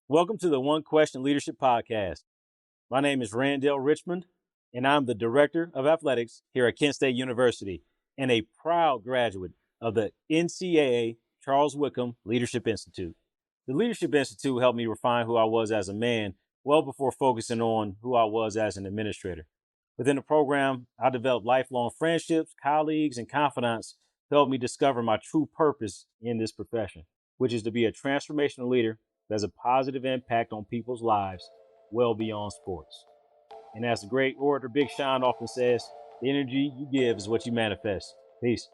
Welcome to the One Question Leadership Podcast. My name is Randall Richmond, and I'm the Director of Athletics here at Kent State University and a proud graduate of the NCAA Charles Wickham Leadership Institute. The Leadership Institute helped me refine who I was as a man well before focusing on who I was as an administrator. Within the program, I developed lifelong friendships, colleagues, and confidants to help me discover my true purpose in this profession, which is to be a transformational leader that has a positive impact on people's lives well beyond sports. And as the great orator Big Sean often says, the energy you give is what you manifest. Peace.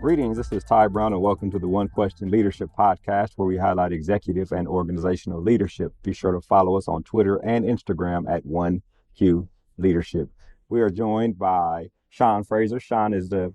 Greetings, this is Ty Brown, and welcome to the One Question Leadership Podcast, where we highlight executive and organizational leadership. Be sure to follow us on Twitter and Instagram at 1Q Leadership. We are joined by Sean Frazier. Sean is the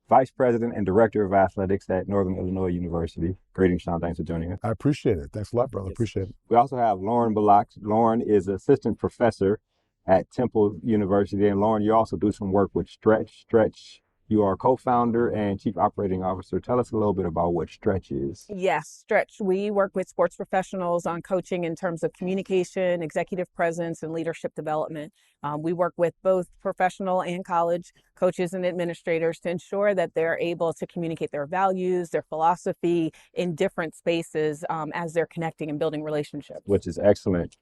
Vice President and Director of Athletics at Northern Illinois University. Greetings, Sean. Thanks for joining us. I appreciate it. Thanks a lot, brother. Appreciate it. We also have Lauren Bullock. Lauren is Assistant Professor at Temple University. And Lauren, you also do some work with Stretch. You are co-founder and chief operating officer. Tell us a little bit about what Stretch is. Yes, Stretch. We work with sports professionals on coaching in terms of communication, executive presence, and leadership development. We work with both professional and college coaches and administrators to ensure that they're able to communicate their values, their philosophy in different spaces as they're connecting and building relationships. Which is excellent.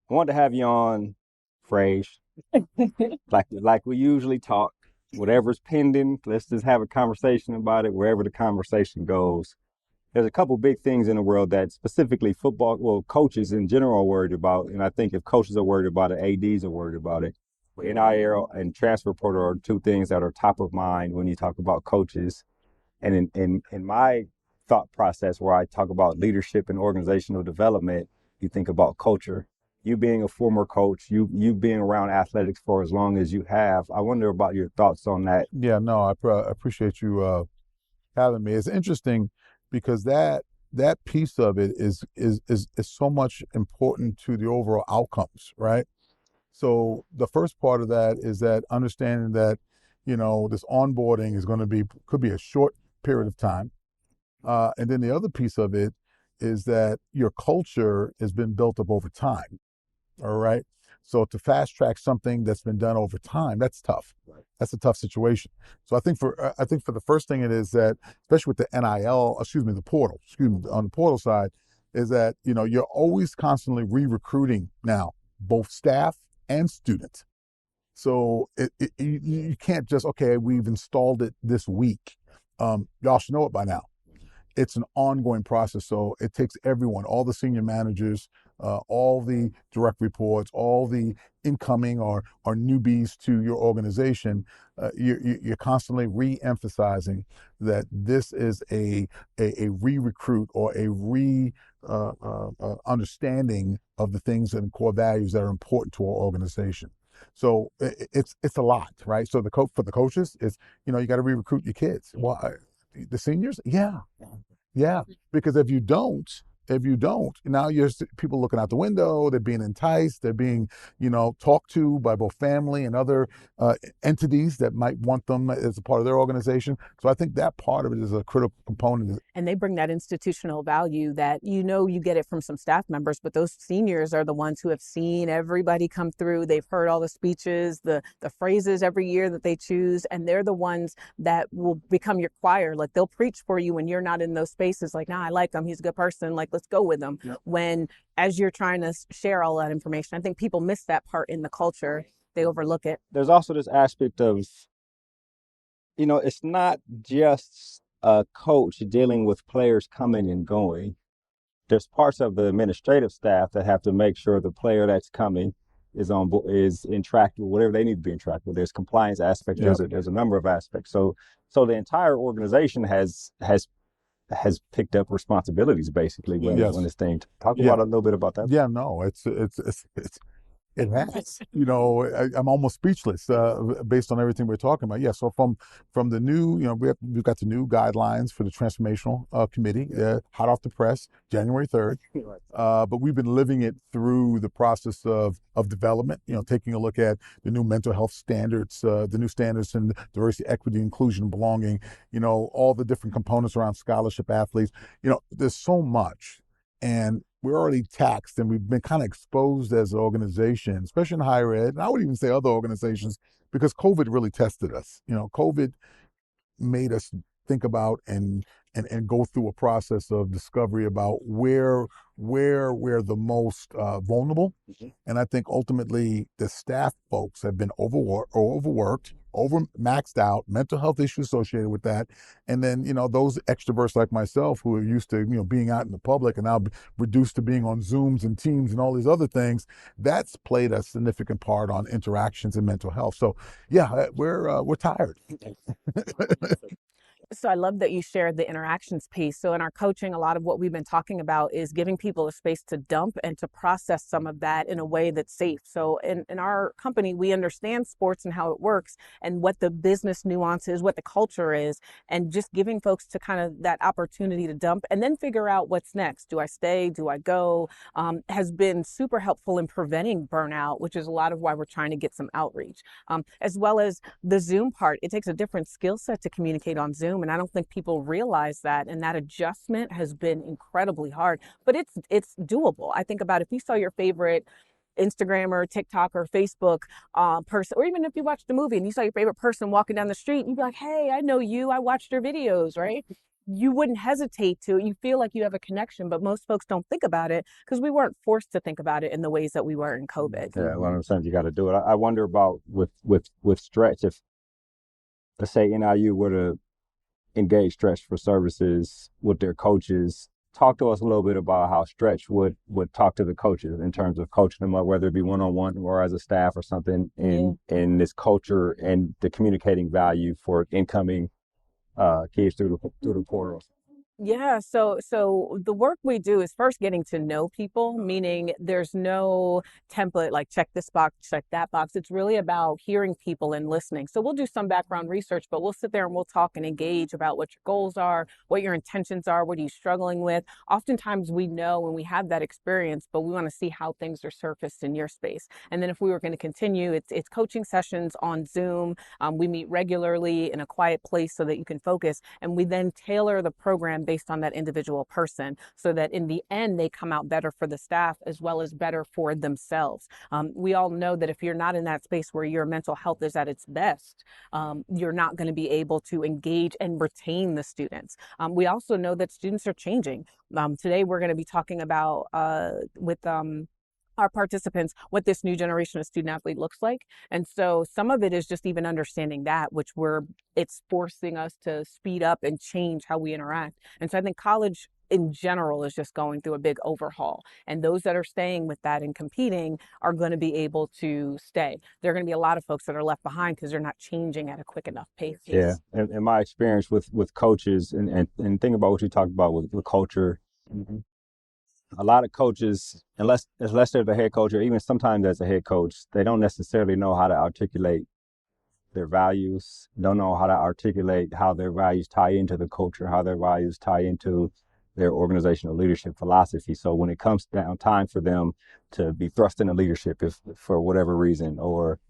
I wanted to have you on, Frazier, like we usually talk. Whatever's pending, let's just have a conversation about it, wherever the conversation goes. There's a couple big things in the world that specifically coaches in general are worried about. And I think if coaches are worried about it, ADs are worried about it. NIL and transfer portal are two things that are top of mind when you talk about coaches. And in my thought process, where I talk about leadership and organizational development, you think about culture. You being a former coach, you being around athletics for as long as you have, I wonder about your thoughts on that. Yeah, no, I appreciate you having me. It's interesting because that piece of it is so much important to the overall outcomes, right? So the first part of that is that understanding that, this onboarding is could be a short period of time. And then the other piece of it is that your culture has been built up over time. All right. So to fast track something that's been done over time, that's tough. Right. That's a tough situation. So I think for the first thing it is that, especially with the the portal, on the portal side, is that, you're always constantly re-recruiting now, both staff and students. So you can't just, okay, we've installed it this week. Y'all should know it by now. It's an ongoing process. So it takes everyone, all the senior managers, all the direct reports, all the incoming or newbies to your organization. You're constantly re-emphasizing that this is a re-recruit or a understanding of the things and core values that are important to our organization. So it's a lot, right? So for the coaches, it's, you got to re-recruit your kids. Well, the seniors? Yeah. Because if you don't, now you're people looking out the window, they're being enticed, they're being, talked to by both family and other entities that might want them as a part of their organization. So I think that part of it is a critical component. And they bring that institutional value that, you get it from some staff members, but those seniors are the ones who have seen everybody come through. They've heard all the speeches, the phrases every year that they choose, and they're the ones that will become your choir. Like they'll preach for you when you're not in those spaces. Like, I like him. He's a good person. Like, let's go with them. Yep. When, as you're trying to share all that information, I think people miss that part in the culture. They overlook it. There's also this aspect of, it's not just a coach dealing with players coming and going. There's parts of the administrative staff that have to make sure the player that's coming is in track with whatever they need to be in track with. There's compliance aspects. Yep. There's a number of aspects. So the entire organization has picked up responsibilities basically when it's thing. Talk about a little bit about that. Yeah, no, it's It has. I'm almost speechless based on everything we're talking about. Yeah. So from the new, we've got the new guidelines for the transformational committee, hot off the press, January 3rd. But we've been living it through the process of development. Taking a look at the new mental health standards, the new standards in diversity, equity, inclusion, and belonging. All the different components around scholarship athletes. There's so much. And we're already taxed and we've been kind of exposed as an organization, especially in higher ed, and I would even say other organizations, because COVID really tested us. COVID made us think about and go through a process of discovery about where we're the most vulnerable. And I think ultimately the staff folks have been overworked, over maxed out, mental health issues associated with that. And then, those extroverts like myself who are used to, being out in the public and now reduced to being on Zooms and Teams and all these other things, that's played a significant part on interactions and mental health. So yeah, we're tired. So I love that you shared the interactions piece. So in our coaching, a lot of what we've been talking about is giving people a space to dump and to process some of that in a way that's safe. So in our company, we understand sports and how it works and what the business nuance is, what the culture is, and just giving folks to kind of that opportunity to dump and then figure out what's next. Do I stay? Do I go? Has been super helpful in preventing burnout, which is a lot of why we're trying to get some outreach, as well as the Zoom part. It takes a different skill set to communicate on Zoom. And I don't think people realize that. And that adjustment has been incredibly hard, but it's doable. I think about if you saw your favorite Instagram or TikTok or Facebook person, or even if you watched a movie and you saw your favorite person walking down the street, you'd be like, hey, I know you. I watched your videos, right? You wouldn't hesitate to. You feel like you have a connection, but most folks don't think about it because we weren't forced to think about it in the ways that we were in COVID. Yeah, 100%. You got to do it. I wonder about with Stretch, if let's say NIU were to engage Stretch for services with their coaches. Talk to us a little bit about how Stretch would talk to the coaches in terms of coaching them up, whether it be one-on-one or as a staff or something in this culture and the communicating value for incoming kids through the portal. Yeah, so the work we do is first getting to know people, meaning there's no template like check this box, check that box. It's really about hearing people and listening. So we'll do some background research, but we'll sit there and we'll talk and engage about what your goals are, what your intentions are, what are you struggling with. Oftentimes we know when we have that experience, but we want to see how things are surfaced in your space. And then if we were going to continue, it's coaching sessions on Zoom. We meet regularly in a quiet place so that you can focus, and we then tailor the program based on that individual person so that in the end they come out better for the staff as well as better for themselves. We all know that if you're not in that space where your mental health is at its best, you're not going to be able to engage and retain the students. We also know that students are changing. Today we're going to be talking about with our participants what this new generation of student athlete looks like. And so some of it is just even understanding that, which it's forcing us to speed up and change how we interact. And so I think college in general is just going through a big overhaul. And those that are staying with that and competing are going to be able to stay. There are going to be a lot of folks that are left behind because they're not changing at a quick enough pace. Yeah. In my experience with coaches and think about what you talked about with culture. Mm-hmm. A lot of coaches, unless they're the head coach or even sometimes as a head coach, they don't necessarily know how to articulate their values, don't know how to articulate how their values tie into the culture, how their values tie into their organizational leadership philosophy. So when it comes down time for them to be thrust into leadership, if for whatever reason, or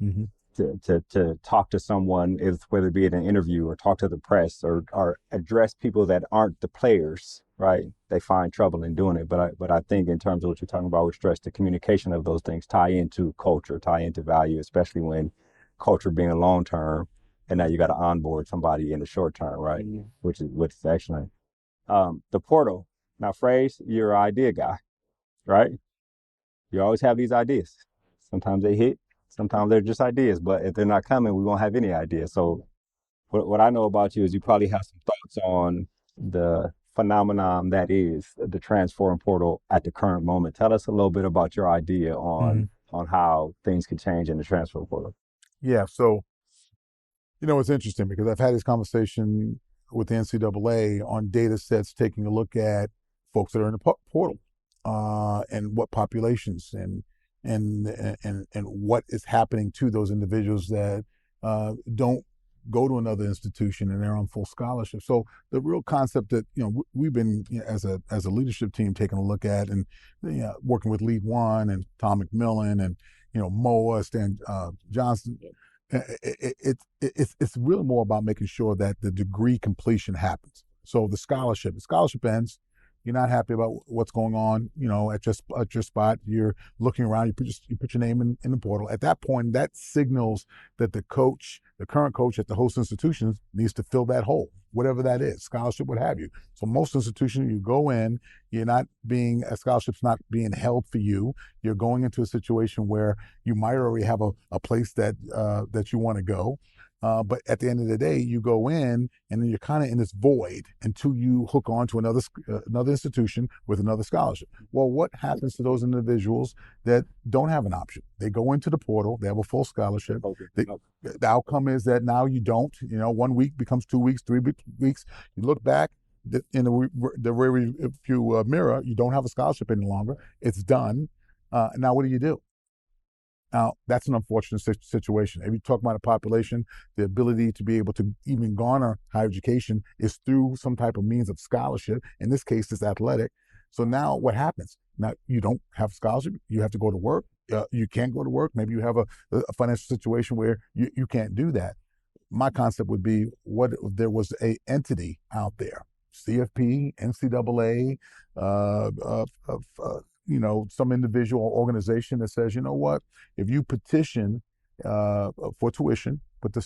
to talk to someone, whether it be in an interview or talk to the press or address people that aren't the players, right? They find trouble in doing it. But I think in terms of what you're talking about with Stretch, the communication of those things tie into culture, tie into value, especially when culture being a long term, and now you got to onboard somebody in the short term, right? Mm-hmm. Which is excellent. The portal. Now, Frazier, you're an idea guy, right? You always have these ideas. Sometimes they hit, sometimes they're just ideas, but if they're not coming, we won't have any ideas. So what I know about you is you probably have some thoughts on the phenomenon that is the transform portal at the current moment. Tell us a little bit about your idea on how things can change in the transfer portal. Yeah, so it's interesting because I've had this conversation with the NCAA on data sets, taking a look at folks that are in the portal and what populations and and what is happening to those individuals that don't go to another institution and they're on full scholarship. So the real concept that we've been as a leadership team taking a look at, and working with Lead One and Tom McMillan and Moa, Stan Johnson. It's really more about making sure that the degree completion happens. So the scholarship ends. You're not happy about what's going on, at your spot. You're looking around. You put your name in the portal. At that point, that signals that the current coach at the host institution needs to fill that hole, whatever that is, scholarship, what have you. So most institutions, you go in, a scholarship's not being held for you. You're going into a situation where you might already have a place that you want to go. But at the end of the day, you go in and then you're kind of in this void until you hook on to another institution with another scholarship. Well, what happens to those individuals that don't have an option? They go into the portal, they have a full scholarship. The outcome is that now you don't, 1 week becomes 2 weeks, 3 weeks. You look back in the rear view mirror, you don't have a scholarship any longer. It's done. Now what do you do? Now, that's an unfortunate situation. If you talk about a population, the ability to be able to even garner higher education is through some type of means of scholarship. In this case, it's athletic. So now what happens? Now, you don't have scholarship. You have to go to work. You can't go to work. Maybe you have a financial situation where you can't do that. My concept would be, what if there was a entity out there, CFP, NCAA, some individual or organization that says, if you petition for tuition, but the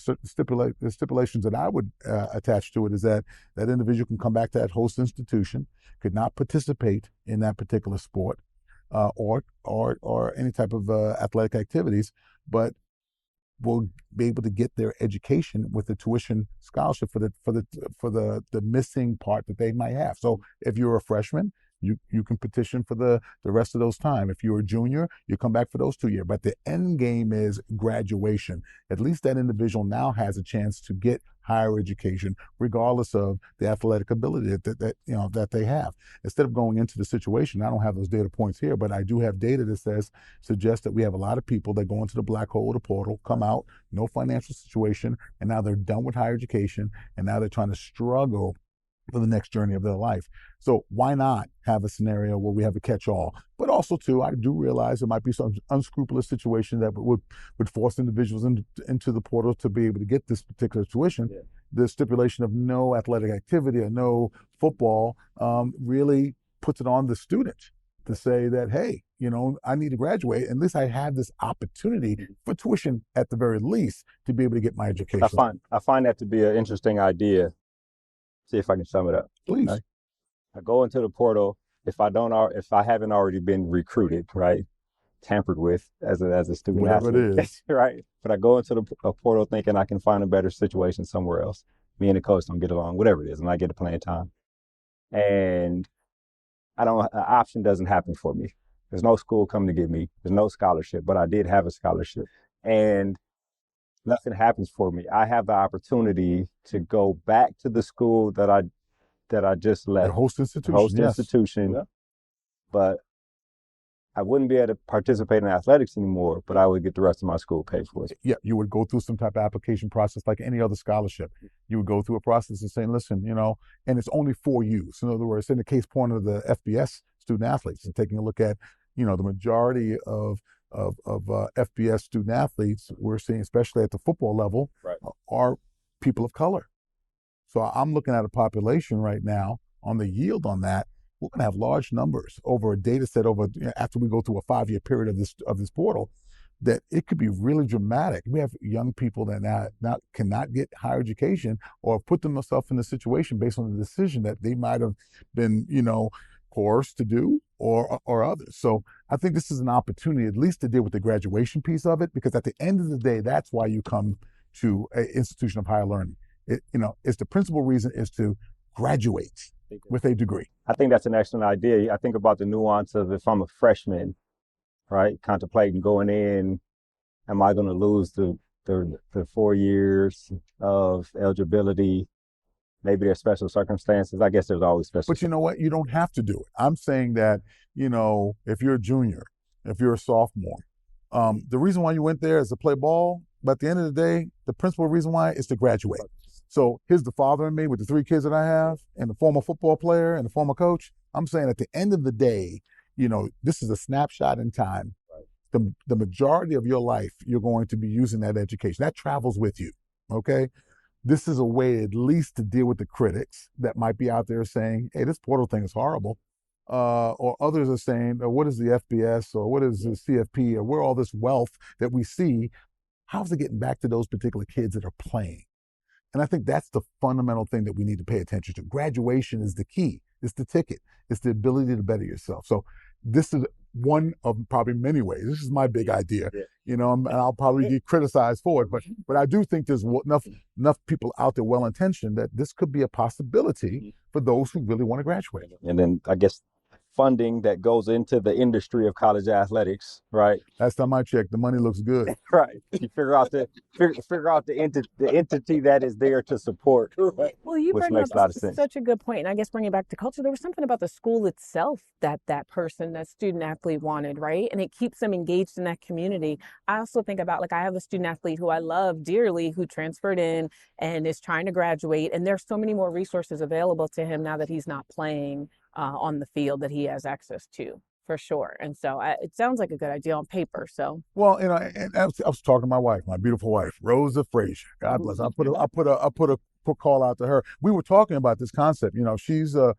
stipulations that I would attach to it is that individual can come back to that host institution, could not participate in that particular sport or any type of athletic activities, but will be able to get their education with the tuition scholarship for the missing part that they might have. So if you're a freshman, you can petition for the rest of those time. If you're a junior, you come back for those 2 years. But the end game is graduation. At least that individual now has a chance to get higher education, regardless of the athletic ability that they have. Instead of going into the situation, I don't have those data points here, but I do have data that suggests that we have a lot of people that go into the black hole or the portal, come out, no financial situation, and now they're done with higher education, and now they're trying to struggle for the next journey of their life. So why not have a scenario where we have a catch-all? But also, too, I do realize there might be some unscrupulous situation that would force individuals into the portal to be able to get this particular tuition. Yeah. The stipulation of no athletic activity or no football really puts it on the student to say that, hey, I need to graduate. At least I have this opportunity for tuition at the very least to be able to get my education. I find that to be an interesting idea. See if I can sum it up. Please. Right? I go into the portal. If I haven't already been recruited, right, tampered with as a student, whatever athlete, it is, right. But I go into the portal thinking I can find a better situation somewhere else. Me and the coach don't get along, whatever it is, and I get to playing time. And an option doesn't happen for me. There's no school coming to get me. There's no scholarship, but I did have a scholarship, and nothing happens for me. I have the opportunity to go back to the school that I just left. The host institution, yes. Institution. Yeah. But I wouldn't be able to participate in athletics anymore, but I would get the rest of my school paid for it. Yeah, you would go through some type of application process like any other scholarship. You would go through a process of saying, listen, and it's only for you. So in other words, in the case point of the FBS student athletes, and taking a look at, the majority of FBS student athletes we're seeing, especially at the football level, right, are people of color. So I'm looking at a population right now on the yield on that. We're going to have large numbers over a data set after we go through a 5-year period of this portal, that it could be really dramatic. We have young people that now cannot get higher education or put themselves in a situation based on the decision that they might have been, coerced to do or others. So I think this is an opportunity at least to deal with the graduation piece of it, because at the end of the day, that's why you come to an institution of higher learning. It's the principal reason is to graduate with a degree. I think that's an excellent idea. I think about the nuance of, if I'm a freshman, right, contemplating going in, am I going to lose the 4 years of eligibility? Maybe there's special circumstances. I guess there's always special. But you know what? You don't have to do it. I'm saying that, if you're a junior, if you're a sophomore, The reason why you went there is to play ball, but at the end of the day, the principal reason why is to graduate. So here's the father in me with the 3 kids that I have, and the former football player and the former coach. I'm saying at the end of the day, this is a snapshot in time. The majority of your life, you're going to be using that education. That travels with you, okay? This is a way at least to deal with the critics that might be out there saying, hey, this portal thing is horrible. Or others are saying, what is the FBS, or what is the CFP, or where all this wealth that we see, how's it getting back to those particular kids that are playing? And I think that's the fundamental thing that we need to pay attention to. Graduation is the key. It's the ticket. It's the ability to better yourself. So this is one of probably many ways. This is my big idea, and I'll probably get criticized for it. But I do think there's enough people out there well-intentioned that this could be a possibility for those who really want to graduate. And then I guess funding that goes into the industry of college athletics, right? Last time I checked, the money looks good. Right. You figure out the entity that is there to support. Right. Well, you which bring makes up a lot of sense. Such a good point. And I guess bringing it back to culture, there was something about the school itself that student athlete wanted, right? And it keeps them engaged in that community. I also think about, I have a student athlete who I love dearly who transferred in and is trying to graduate. And there's so many more resources available to him now that he's not playing on the field that he has access to, for sure. And so it sounds like a good idea on paper. So, well, and I was talking to my wife, my beautiful wife, Rosa Frazier. God bless. I put a call out to her. We were talking about this concept. She's a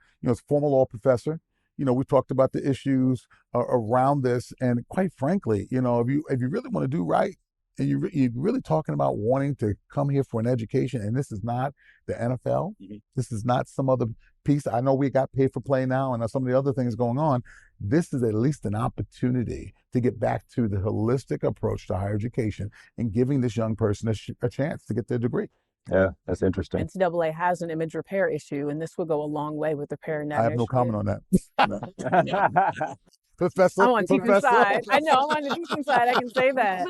former law professor. We talked about the issues around this, and quite frankly, if you really want to do right, and you're really talking about wanting to come here for an education, and this is not the NFL, this is not some other piece. I know we got paid for play now, and some of the other things going on. This is at least an opportunity to get back to the holistic approach to higher education and giving this young person a chance to get their degree. Yeah, that's interesting. NCAA has an image repair issue, and this will go a long way with repairing that. I have no comment on that. Professor, I'm on teaching side. I know I'm on the teaching side. I can say that.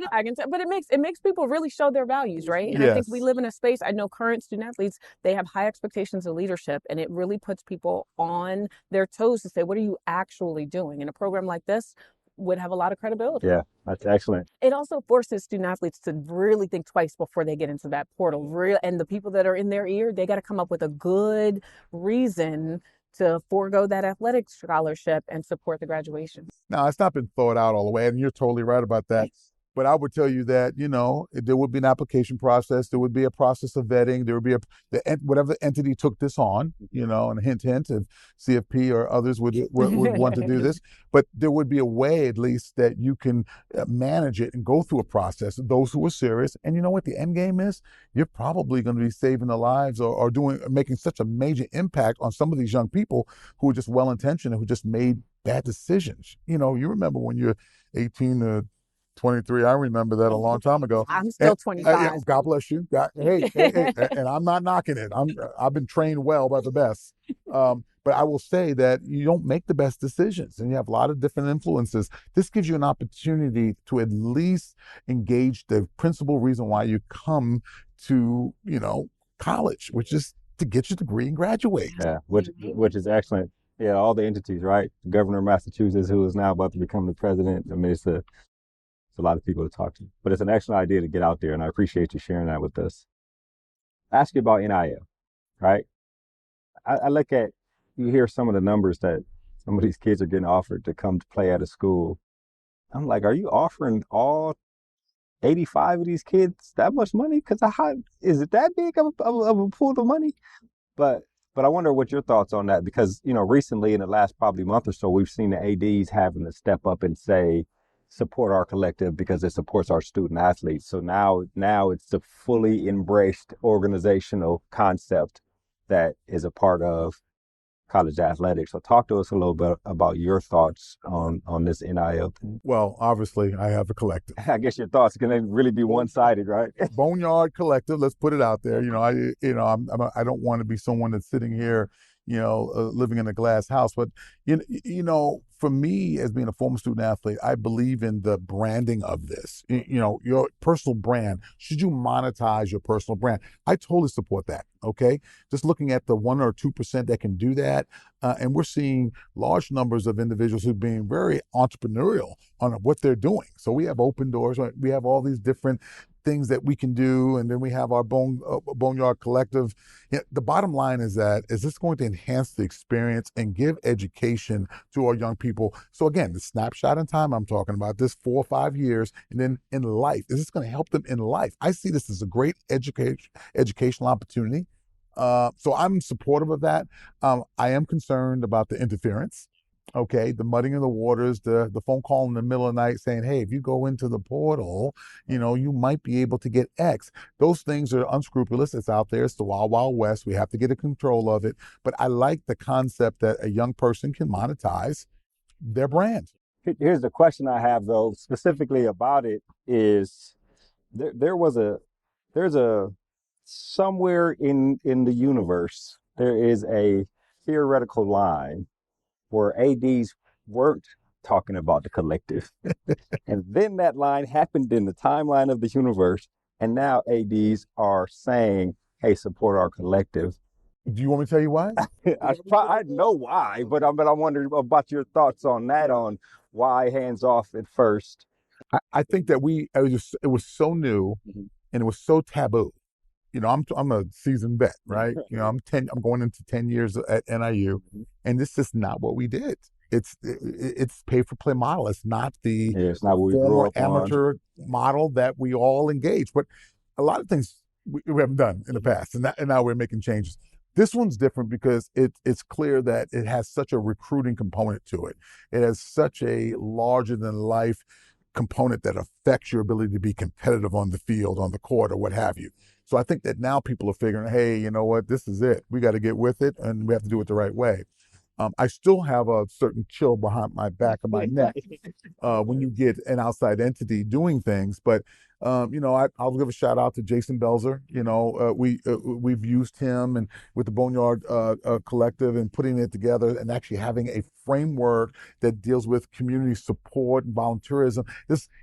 But it makes people really show their values, right? And I think we live in a space. I know current student athletes, they have high expectations of leadership, and it really puts people on their toes to say, what are you actually doing? And a program like this would have a lot of credibility. Yeah, that's excellent. It also forces student athletes to really think twice before they get into that portal. And the people that are in their ear, they got to come up with a good reason to forego that athletic scholarship and support the graduation. Now, it's not been thought out all the way, and you're totally right about that. But I would tell you that, there would be an application process. There would be a process of vetting. There would be whatever entity took this on, and hint, if CFP or others would want to do this. But there would be a way, at least, that you can manage it and go through a process. Those who are serious, and you know what the end game is? You're probably going to be saving the lives or making such a major impact on some of these young people who are just well-intentioned and who just made bad decisions. You remember when you're 18 to 23. I remember that a long time ago. I'm still 25. God bless you. Hey, and I'm not knocking it. I've been trained well by the best. But I will say that you don't make the best decisions, and you have a lot of different influences. This gives you an opportunity to at least engage the principal reason why you come to, college, which is to get your degree and graduate. Yeah, which is excellent. Yeah, all the entities, right? The governor of Massachusetts, who is now about to become the president. I mean, it's a lot of people to talk to, but it's an excellent idea to get out there, and I appreciate you sharing that with us. Ask you about NIL, right? I look at, you hear some of the numbers that some of these kids are getting offered to come to play at a school. I'm like, are you offering all 85 of these kids that much money? Because is it that big of a pool of money? But I wonder what your thoughts on that, because, recently in the last probably month or so, we've seen the ADs having to step up and say, support our collective because it supports our student athletes. So now it's a fully embraced organizational concept that is a part of college athletics. So talk to us a little bit about your thoughts on this NIL thing. Well, obviously, I have a collective. I guess your thoughts can really be one-sided, right? Boneyard collective. Let's put it out there. I don't want to be someone that's sitting here, living in a glass house. But for me, as being a former student athlete, I believe in the branding of this. Your personal brand. Should you monetize your personal brand? I totally support that. Okay, just looking at the 1 or 2% that can do that, and we're seeing large numbers of individuals who are being very entrepreneurial on what they're doing. So we have open doors. Right? We have all these different things that we can do, and then we have our Boneyard Collective. The bottom line is this going to enhance the experience and give education to our young people? So again, the snapshot in time I'm talking about, this 4 or 5 years, and then in life, is this going to help them in life? I see this as a great educational opportunity. So I'm supportive of that. I am concerned about the interference. Okay, the mudding of the waters, the phone call in the middle of the night saying, hey, if you go into the portal, you might be able to get X. Those things are unscrupulous. It's out there. It's the wild, wild west. We have to get a control of it. But I like the concept that a young person can monetize their brand. Here's the question I have, though, specifically about it is there's a somewhere in the universe, there is a theoretical line where ADs weren't talking about the collective. And then that line happened in the timeline of the universe. And now ADs are saying, hey, support our collective. Do you want me to tell you why? I know why, but I'm wondering about your thoughts on that, on why hands off at first. I think that it was so new and it was so taboo. I'm a seasoned vet, right? I'm going into 10 years at NIU, and this is not what we did. It's pay for play model. It's not the former amateur model that we all engage. But a lot of things we haven't done in the past, and now we're making changes. This one's different because it's clear that it has such a recruiting component to it. It has such a larger than life component that affects your ability to be competitive on the field, on the court, or what have you. So I think that now people are figuring, hey, you know what, this is it. We got to get with it, and we have to do it the right way. I still have a certain chill behind my back of my neck when you get an outside entity doing things. But I'll give a shout out to Jason Belzer. We've used him and with the Boneyard Collective and putting it together and actually having a framework that deals with community support and volunteerism.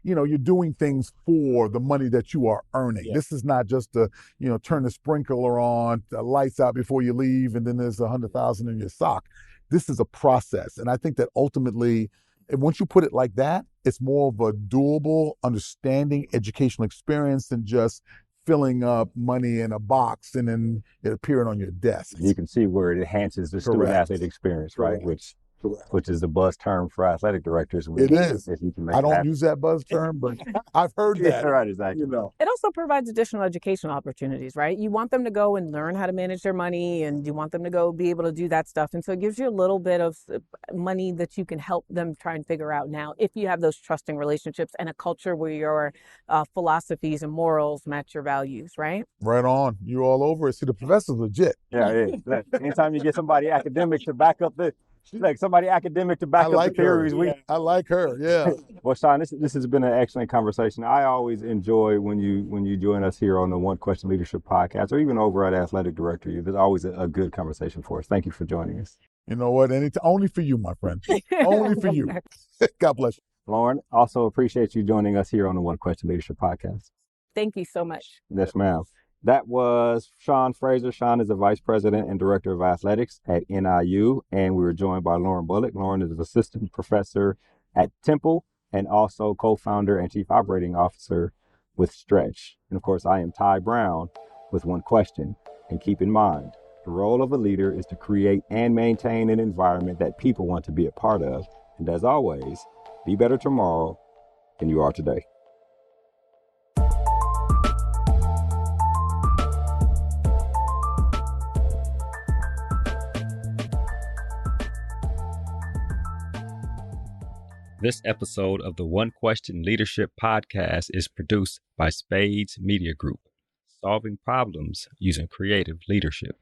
You're doing things for the money that you are earning. Yeah. This is not just turn the sprinkler on, the lights out before you leave, and then there's $100,000 in your sock. This is a process. And I think that ultimately, once you put it like that, it's more of a doable, understanding, educational experience than just filling up money in a box and then it appearing on your desk. You can see where it enhances the student athlete experience, right? Which is the buzz term for athletic directors. It is. I don't use that buzz term, but I've heard that. Yeah, right, exactly. It also provides additional educational opportunities, right? You want them to go and learn how to manage their money, and you want them to go be able to do that stuff. And so it gives you a little bit of money that you can help them try and figure out now if you have those trusting relationships and a culture where your philosophies and morals match your values, right? Right on. You all over it. See, the professor's legit. Yeah. Anytime you get somebody academic to back up the theories. I like her. Yeah. Well, Sean, this has been an excellent conversation. I always enjoy when you join us here on the One Question Leadership podcast, or even over at Athletic Director. There's always a good conversation for us. Thank you for joining us. You know what? Only for you, my friend. Only for you. God bless you. Lauren, also appreciate you joining us here on the One Question Leadership podcast. Thank you so much. Yes, ma'am. That was Sean Frazier. Sean is the Vice President and Director of Athletics at NIU, and we were joined by Lauren Bullock. Lauren is an Assistant Professor at Temple and also Co-Founder and Chief Operating Officer with Stretch. And of course, I am Ty Brown with One Question. And keep in mind, the role of a leader is to create and maintain an environment that people want to be a part of. And as always, be better tomorrow than you are today. This episode of the One Question Leadership Podcast is produced by Spades Media Group, solving problems using creative leadership.